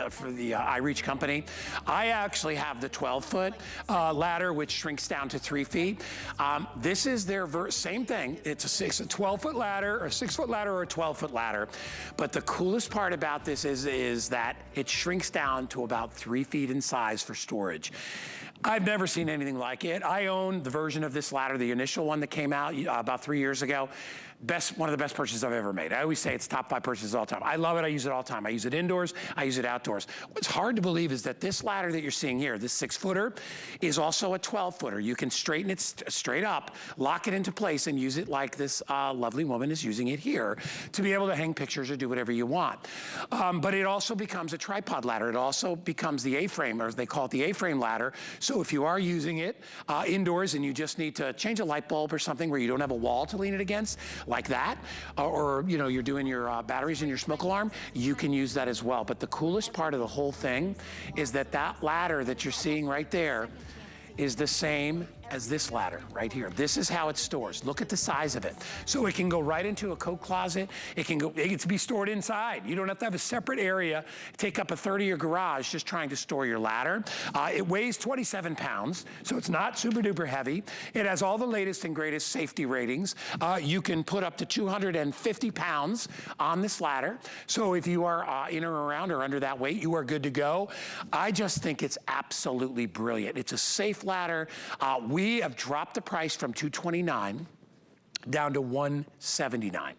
for the iReach company. I actually have the 12-foot ladder, which shrinks down to 3 feet. This is their same thing. It's a 12-foot ladder, or a 6-foot ladder, or a 12-foot ladder. But the coolest part about this is that it shrinks down to about 3 feet in size for storage. I've never seen anything like it. I own the version of this ladder, the initial one that came out about 3 years ago. One of the best purchases I've ever made. I always say it's top 5 purchases all time. I love it, I use it all the time. I use it indoors, I use it outdoors. What's hard to believe is that this ladder that you're seeing here, this 6-footer, is also a 12-footer. You can straighten it straight up, lock it into place, and use it like this lovely woman is using it here to be able to hang pictures or do whatever you want. But it also becomes a tripod ladder. It also becomes the A-frame, or they call it the A-frame ladder. So if you are using it indoors and you just need to change a light bulb or something where you don't have a wall to lean it against, like that, or you know, you're doing your batteries in your smoke alarm, you can use that as well. But the coolest part of the whole thing is that that ladder that you're seeing right there is the same as this ladder right here. This is how it stores. Look at the size of it. So it can go right into a coat closet. It can be stored inside. You don't have to have a separate area, take up a third of your garage just trying to store your ladder. It weighs 27 pounds, so it's not super duper heavy. It has all the latest and greatest safety ratings. You can put up to 250 pounds on this ladder. So if you are in or around or under that weight, you are good to go. I just think it's absolutely brilliant. It's a safe ladder. We have dropped the price from $229 down to $179.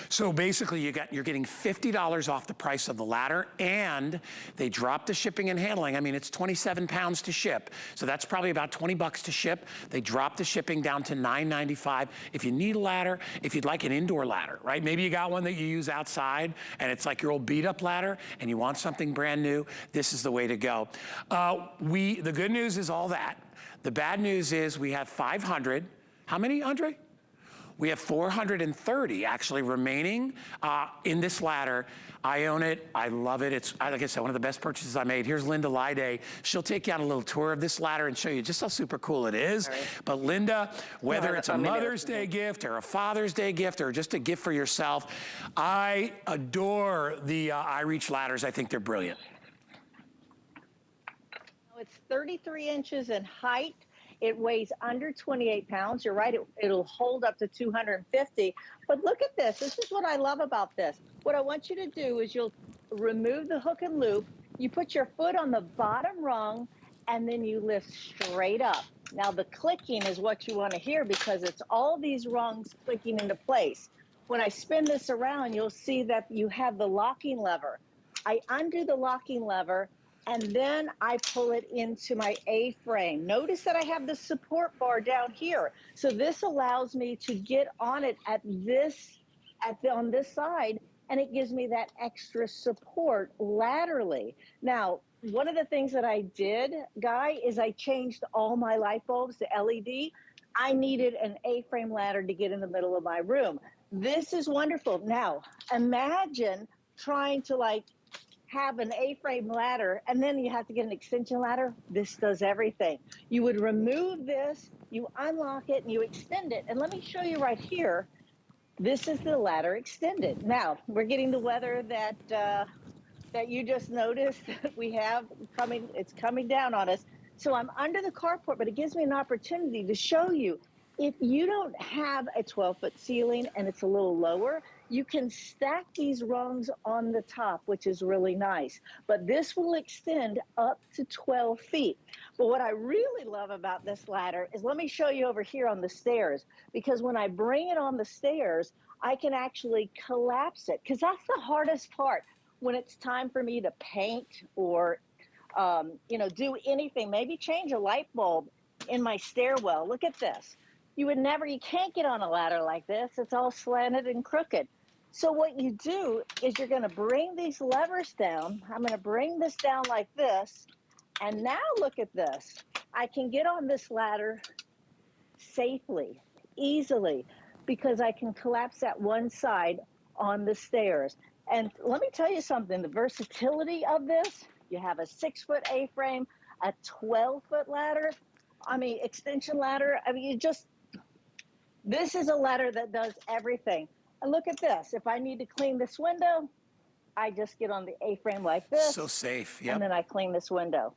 So basically you're getting $50 off the price of the ladder, and they dropped the shipping and handling. I mean, it's 27 pounds to ship, so that's probably about 20 bucks to ship. They dropped the shipping down to $9.95. If you need a ladder, if you'd like an indoor ladder, right? Maybe you got one that you use outside and it's like your old beat up ladder and you want something brand new, this is the way to go. The good news is all that. The bad news is we have 500. How many, Andre? We have 430 actually remaining in this ladder. I own it, I love it. It's, like I said, one of the best purchases I made. Here's Linda Lyday. She'll take you on a little tour of this ladder and show you just how super cool it is. Right. But Linda, whether it's a Mother's Day gift or a Father's Day gift or just a gift for yourself, I adore the iReach ladders. I think they're brilliant. It's 33 inches in height. It weighs under 28 pounds. You're right, it'll hold up to 250. But look at this. This is what I love about this. What I want you to do is you'll remove the hook and loop. You put your foot on the bottom rung, and then you lift straight up. Now, the clicking is what you want to hear because it's all these rungs clicking into place. When I spin this around, you'll see that you have the locking lever. I undo the locking lever, and then I pull it into my A-frame. Notice that I have the support bar down here. So this allows me to get on it on this side, and it gives me that extra support laterally. Now, one of the things that I did, Guy, is I changed all my light bulbs to LED. I needed an A-frame ladder to get in the middle of my room. This is wonderful. Now, imagine trying to have an A-frame ladder, and then you have to get an extension ladder. This does everything. You would remove this, you unlock it, and you extend it. And let me show you right here. This is the ladder extended. Now, we're getting the weather that you just noticed we have coming. It's coming down on us. So I'm under the carport, but it gives me an opportunity to show you, if you don't have a 12-foot ceiling and it's a little lower, you can stack these rungs on the top, which is really nice. But this will extend up to 12 feet. But what I really love about this ladder is, let me show you over here on the stairs, because when I bring it on the stairs, I can actually collapse it, because that's the hardest part when it's time for me to paint or do anything, maybe change a light bulb in my stairwell. Look at this. You can't get on a ladder like this. It's all slanted and crooked. So what you do is you're gonna bring these levers down. I'm gonna bring this down like this. And now look at this. I can get on this ladder safely, easily, because I can collapse that one side on the stairs. And let me tell you something, the versatility of this, you have a 6-foot A-frame, a 12-foot ladder, extension ladder. This is a ladder that does everything. And look at this. If I need to clean this window, I just get on the A-frame like this. So safe, And yep. then I clean this window.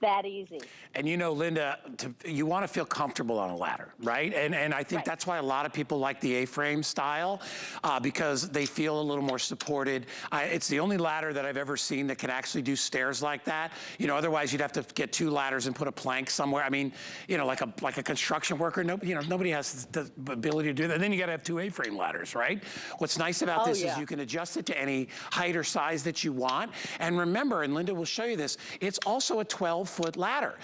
That easy. And you know, Linda, you want to feel comfortable on a ladder, right? And I think Right. that's why a lot of people like the A-frame style, because they feel a little more supported. It's the only ladder that I've ever seen that can actually do stairs like that. You know, otherwise you'd have to get 2 ladders and put a plank somewhere. I mean, you know, like a construction worker, nobody has the ability to do that. And then you got to have 2 A-frame ladders, right? What's nice about this is you can adjust it to any height or size that you want. And remember, and Linda will show you this, it's also a 12-foot ladder.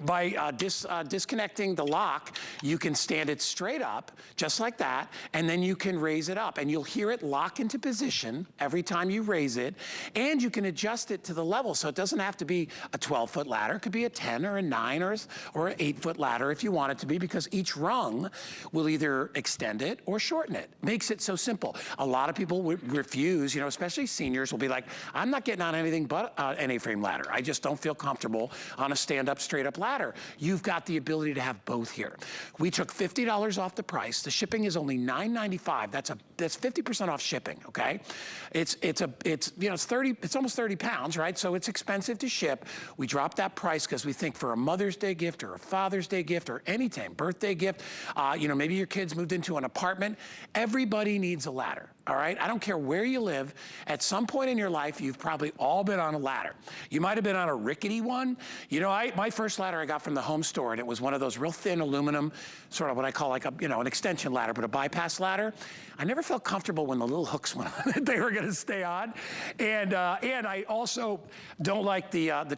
By disconnecting the lock, you can stand it straight up, just like that, and then you can raise it up. And you'll hear it lock into position every time you raise it, and you can adjust it to the level. So it doesn't have to be a 12-foot ladder. It could be a 10 or a 9 or an 8-foot ladder if you want it to be, because each rung will either extend it or shorten it. Makes it so simple. A lot of people would refuse, especially seniors will be like, I'm not getting on anything but an A-frame ladder. I just don't feel comfortable on a stand-up, straight-up ladder. You've got the ability to have both here. We took $50 off the price. The shipping is only $9.95. That's 50% off shipping. Okay, it's almost 30 pounds, right? So it's expensive to ship. We dropped that price because we think for a Mother's Day gift or a Father's Day gift or any time birthday gift, maybe your kids moved into an apartment. Everybody needs a ladder. All right, I don't care where you live. At some point in your life, you've probably all been on a ladder. You might have been on a rickety one. My first ladder I got from the home store, and it was one of those real thin aluminum, sort of what I call like an extension ladder, but a bypass ladder. I never felt comfortable when the little hooks went on that they were going to stay on, and I also don't like they have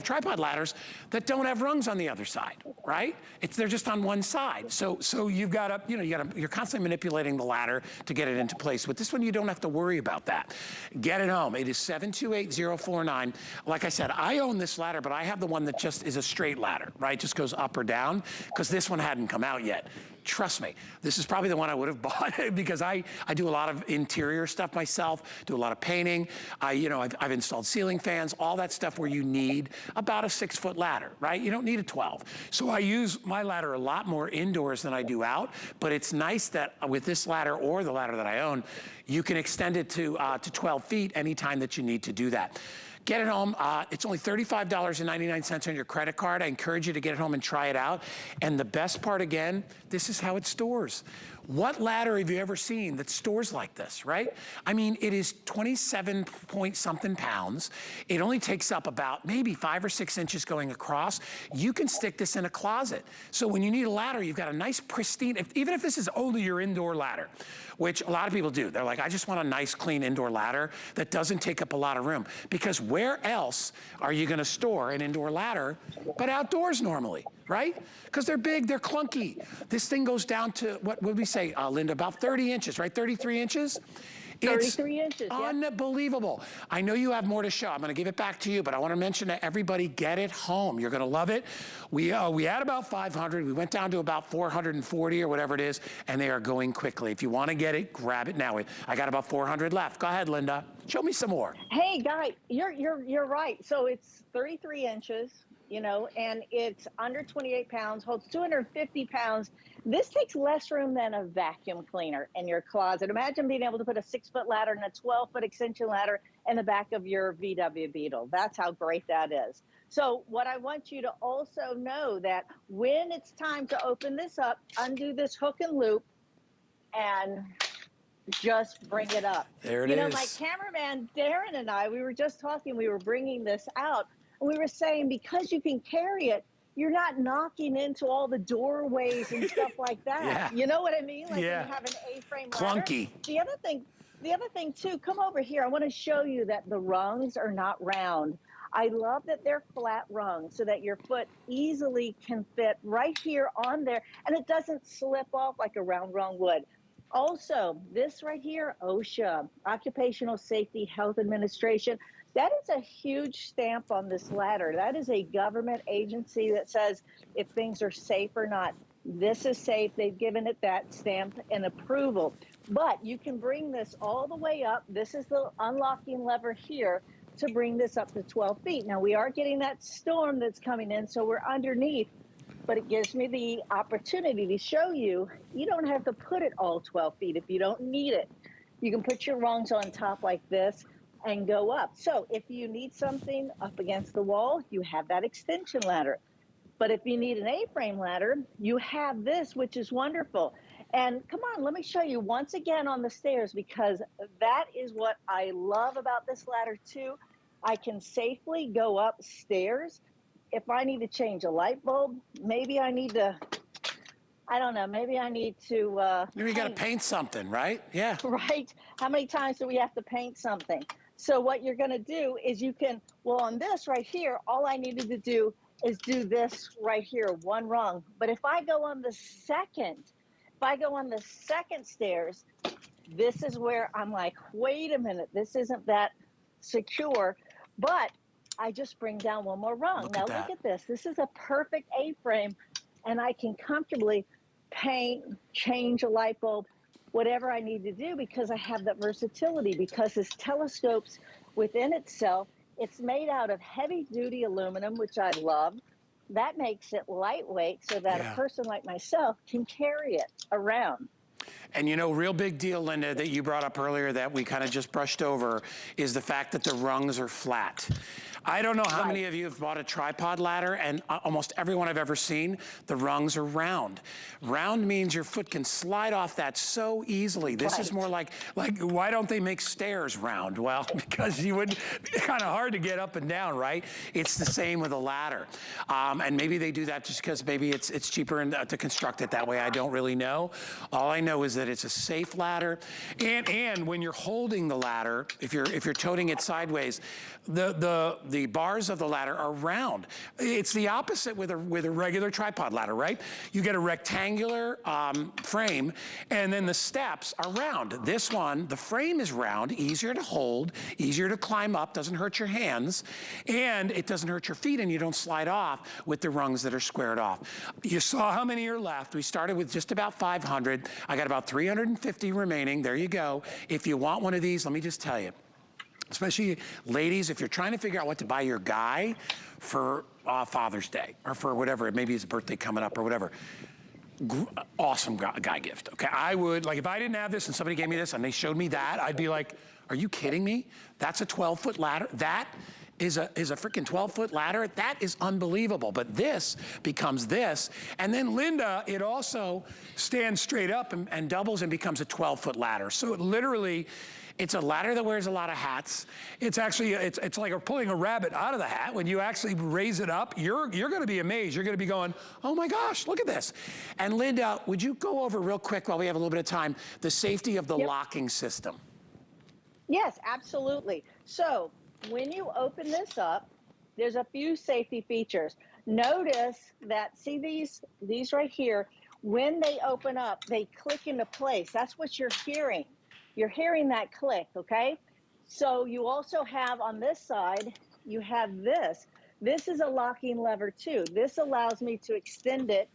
tripod ladders that don't have rungs on the other side, right? They're just on one side. So you've got you're constantly manipulating the ladder to get it into place. With this one, you don't have to worry about that. Get it home. It is 728-049. Like I said, I own this ladder, but I have the one that just is a straight ladder, right? Just goes up or down, because this one hadn't come out yet. Trust me, this is probably the one I would have bought because I do a lot of interior stuff myself, do a lot of painting. I've installed ceiling fans, all that stuff where you need about a 6-foot ladder, right? You don't need a 12. So I use my ladder a lot more indoors than I do out, but it's nice that with this ladder or the ladder that I own, you can extend it to 12 feet anytime that you need to do that. Get it home. It's only $35.99 on your credit card. I encourage you to get it home and try it out. And the best part, again, this is how it stores. What ladder have you ever seen that stores like this, right? I mean, it is 27 point something pounds. It only takes up about maybe 5 or 6 inches going across. You can stick this in a closet. So when you need a ladder, you've got a nice pristine, even if this is only your indoor ladder, which a lot of people do. They're like, I just want a nice, clean indoor ladder that doesn't take up a lot of room. Because where else are you gonna store an indoor ladder but outdoors normally, right? Because they're big, they're clunky. This thing goes down to, what would we say, Linda, about 30 inches, right? 33 inches? 33 inches, yeah. Unbelievable. I know you have more to show. I'm going to give it back to you, but I want to mention to everybody, get it home. You're going to love it. We had about 500. We went down to about 440 or whatever it is, and they are going quickly. If you want to get it, grab it now. I got about 400 left. Go ahead, Linda. Show me some more. Hey, Guy, you're right. So it's 33 inches, and it's under 28 pounds, holds 250 pounds. This takes less room than a vacuum cleaner in your closet. Imagine being able to put a 6-foot ladder and a 12-foot extension ladder in the back of your VW Beetle. That's how great that is. So what I want you to also know that when it's time to open this up, undo this hook and loop and just bring it up. There it is. My cameraman, Darren, and I, we were just talking, we were bringing this out, and we were saying, because you can carry it, you're not knocking into all the doorways and stuff like that. Yeah. You know what I mean? Like yeah. when you have an A-frame ladder. Clunky. The other thing too, come over here. I want to show you that the rungs are not round. I love that they're flat rungs so that your foot easily can fit right here on there, and it doesn't slip off like a round rung would. Also, this right here, OSHA, Occupational Safety Health Administration, that is a huge stamp on this ladder. That is a government agency that says if things are safe or not. This is safe. They've given it that stamp and approval. But you can bring this all the way up. This is the unlocking lever here to bring this up to 12 feet. Now, we are getting that storm that's coming in, so we're underneath. But it gives me the opportunity to show you, you don't have to put it all 12 feet if you don't need it. You can put your rungs on top like this and go up. So if you need something up against the wall, you have that extension ladder. But if you need an A-frame ladder, you have this, which is wonderful. And come on, let me show you once again on the stairs, because that is what I love about this ladder too. I can safely go upstairs. If I need to change a light bulb, maybe I need to, I don't know, maybe I need to Maybe you got to paint something, right? Yeah. right? How many times do we have to paint something? So what you're gonna do is you can, well, on this right here, all I needed to do is do this right here, one rung. But if I go on the second, stairs, this is where I'm like, wait a minute, this isn't that secure. But I just bring down one more rung. Look Now at that. look at this. This is a perfect A-frame, and I can comfortably paint, change a light bulb, whatever I need to do, because I have that versatility, because this telescope's within itself. It's made out of heavy duty aluminum, which I love. That makes it lightweight so that Yeah. a person like myself can carry it around. And you know, real big deal, Linda, that you brought up earlier that we kind of just brushed over is the fact that the rungs are flat. I don't know how many of you have bought a tripod ladder, and almost everyone I've ever seen, the rungs are round. Round means your foot can slide off that so easily. This is more like why don't they make stairs round? Well, because you would, it's kind of hard to get up and down, right? It's the same with a ladder. And maybe they do that just because maybe it's cheaper to construct it that way. I don't really know. All I know is that it's a safe ladder, and when you're holding the ladder, if you're toting it sideways, the bars of the ladder are round. It's the opposite with a regular tripod ladder, right? You get a rectangular frame, and then the steps are round. This one, the frame is round, easier to hold, easier to climb up, doesn't hurt your hands, and it doesn't hurt your feet, and you don't slide off with the rungs that are squared off. You saw how many are left. We started with just about 500. I got about 350 remaining. There you go. If you want one of these, let me just tell you, especially ladies, if you're trying to figure out what to buy your guy for Father's Day or for whatever, maybe his birthday coming up or whatever, awesome guy gift, okay? I would, like if I didn't have this and somebody gave me this and they showed me that, I'd be like, are you kidding me? That's a 12-foot ladder. That is a freaking 12-foot ladder. That is unbelievable. But this becomes this. And then Linda, it also stands straight up and doubles and becomes a 12-foot ladder. So it literally, it's a ladder that wears a lot of hats. It's actually, it's like pulling a rabbit out of the hat. When you actually raise it up, you're gonna be amazed. You're gonna be going, oh my gosh, look at this. And Linda, would you go over real quick while we have a little bit of time, the safety of the locking system? Yes, absolutely. So when you open this up, there's a few safety features. Notice that, see these right here, when they open up, they click into place. That's what you're hearing. You're hearing that click, okay? So you also have on this side, you have this. This is a locking lever too. This allows me to extend it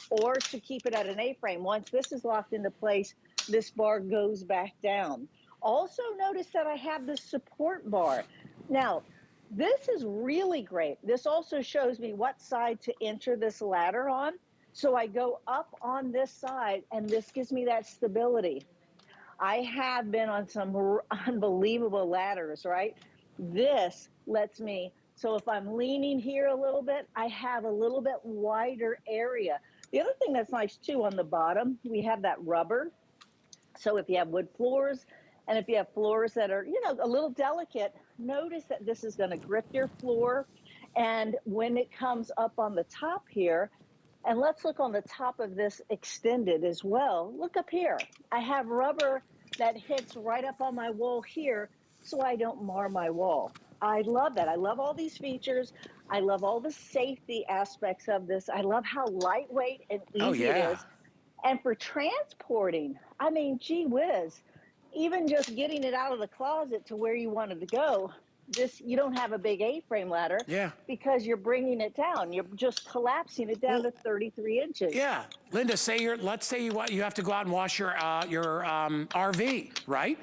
or to keep it at an A-frame. Once this is locked into place, this bar goes back down. Also notice that I have this support bar. Now, this is really great. This also shows me what side to enter this ladder on. So I go up on this side and this gives me that stability. I have been on some unbelievable ladders, right? This lets me, so if I'm leaning here a little bit, I have a little bit wider area. The other thing that's nice too, on the bottom, we have that rubber. So if you have wood floors, and if you have floors that are, you know, a little delicate, notice that this is gonna grip your floor. And when it comes up on the top here, and let's look on the top of this extended as well. Look up here. I have rubber that hits right up on my wall here so I don't mar my wall. I love that. I love all these features. I love all the safety aspects of this. I love how lightweight and easy it is. And for transporting, I mean, gee whiz, even just getting it out of the closet to where you wanted to go, this, you don't have a big A-frame ladder. Yeah. Because you're bringing it down. You're just collapsing it down to 33 inches. Yeah, Linda, let's say you have to go out and wash your RV, right?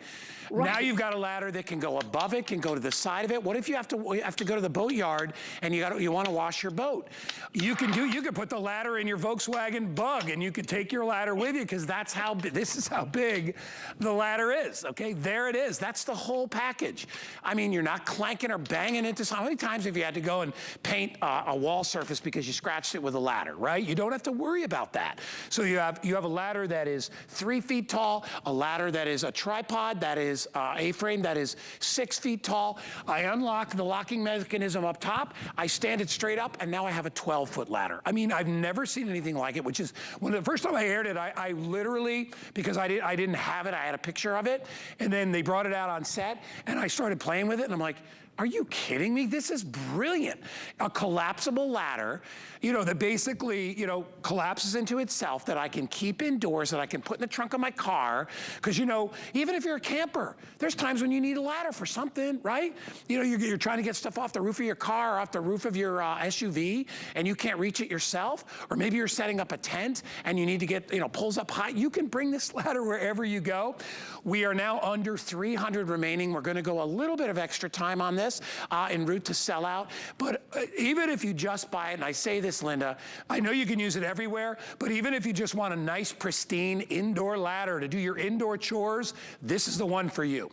Now you've got a ladder that can go above it, can go to the side of it. What if you have to go to the boat yard and you want to wash your boat? You can put the ladder in your Volkswagen Bug, and you can take your ladder with you, because this is how big the ladder is. Okay, there it is. That's the whole package. I mean, you're not clanking or banging into something. How many times have you had to go and paint a wall surface because you scratched it with a ladder, right? You don't have to worry about that. So you have a ladder that is 3 feet tall, a ladder that is a tripod, that is A-frame, that is 6 feet tall. I unlock the locking mechanism up top, I stand it straight up, and now I have a 12-foot ladder. I mean, I've never seen anything like it, which is, when the first time I aired it, I literally, because I didn't have it, I had a picture of it, and then they brought it out on set, and I started playing with it, and I'm like, are you kidding me? This is brilliant. A collapsible ladder, that basically, collapses into itself, that I can keep indoors, that I can put in the trunk of my car. Because, even if you're a camper, there's times when you need a ladder for something, right? You're trying to get stuff off the roof of your car, or off the roof of your SUV, and you can't reach it yourself. Or maybe you're setting up a tent and you need to get, pulls up high. You can bring this ladder wherever you go. We are now under 300 remaining. We're going to go a little bit of extra time on this en route to sell out. But even if you just buy it, and I say this, Linda, I know you can use it everywhere, but even if you just want a nice, pristine indoor ladder to do your indoor chores, this is the one for you.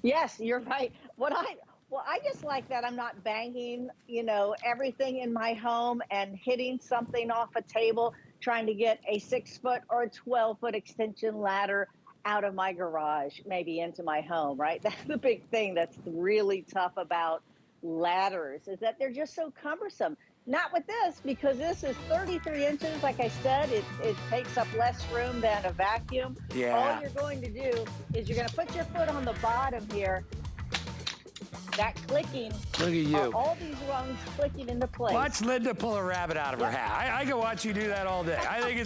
Yes, you're right. I just like that I'm not banging, everything in my home and hitting something off a table, trying to get a 6-foot or a 12-foot extension ladder out of my garage, maybe into my home, right? That's the big thing that's really tough about ladders, is that they're just so cumbersome. Not with this, because this is 33 inches. Like I said, it takes up less room than a vacuum. Yeah. All you're going to do is you're going to put your foot on the bottom here. That clicking. Look at you. All these rungs clicking into place. Watch Linda pull a rabbit out of her hat. I can watch you do that all day. I think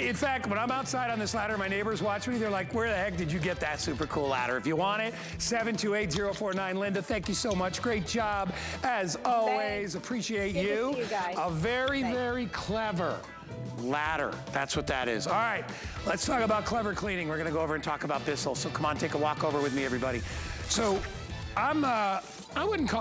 in fact, when I'm outside on this ladder, my neighbors watch me. They're like, where the heck did you get that super cool ladder? If you want it, 728-049. Linda, thank you so much. Great job. As always, appreciate you. You guys. A very, very clever ladder. That's what that is. All right, let's talk about clever cleaning. We're going to go over and talk about Bissell. So come on, take a walk over with me, everybody. So I wouldn't call